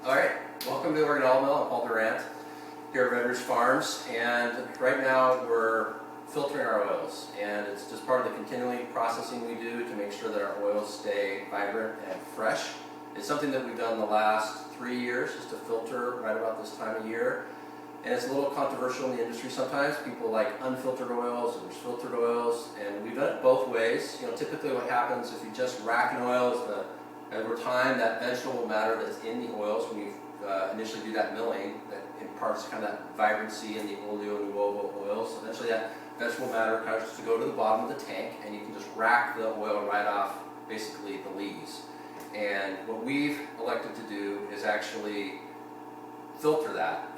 Alright, welcome to Oregon Olive Mill. I'm Paul Durant here at Vineyards Farms, and right now we're filtering our oils, and it's just part of the continuing processing we do to make sure that our oils stay vibrant and fresh. It's something that we've done the last 3 years, just to filter right about this time of year. And it's a little controversial in the industry sometimes. People like unfiltered oils, and there's filtered oils, and we've done it both ways. You know, typically what happens if you just rack an oil is over time, that vegetable matter that's in the oils, when you initially do that milling, that imparts kind of that vibrancy in the oleo nuovo oils. So eventually that vegetable matter kind of just to go to the bottom of the tank, and you can just rack the oil right off basically the lees. And what we've elected to do is actually filter that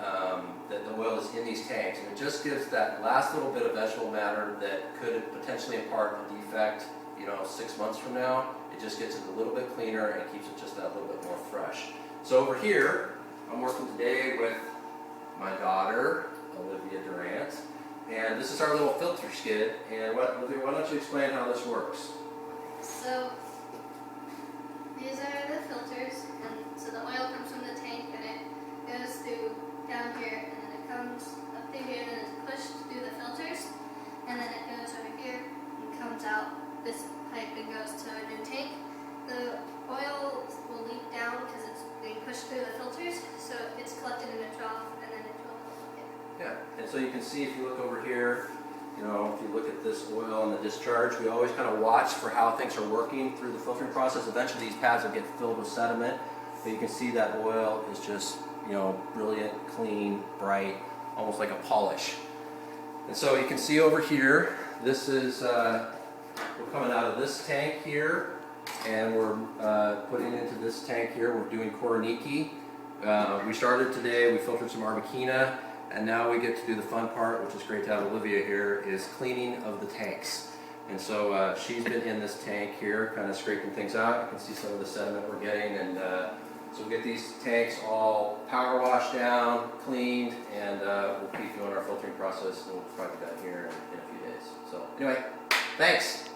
the oil is in these tanks, and it just gives that last little bit of vegetable matter that could potentially impart a defect, 6 months from now. It just gets it a little bit cleaner and it keeps it just that little bit more fresh. So over here, I'm working today with my daughter, Olivia Durant, and this is our little filter skid. And Olivia, why don't you explain how this works? So these are the filters, and so the oil comes from the tank and it goes through down here, and then it comes up through here and then it's pushed through the filters, and then it goes over here and comes out this pipe and goes to a new tank. The oil will leak down because it's being pushed through the filters, so it's collected in a trough and then it will. Yeah, and so you can see if you look over here, if you look at this oil and the discharge, we always kind of watch for how things are working through the filtering process. Eventually these pads will get filled with sediment, but you can see that oil is just, brilliant, clean, bright, almost like a polish. And so you can see over here, this is, we're coming out of this tank here, and we're putting into this tank here. We're doing Koroniki. We started today, we filtered some Armachina, and now we get to do the fun part, which is great to have Olivia here, is cleaning of the tanks. And so she's been in this tank here, kind of scraping things out. You can see some of the sediment we're getting, and so we'll get these tanks all power washed down, cleaned, and we'll keep doing our filtering process, and we'll probably be done here in a few days. So anyway, thanks.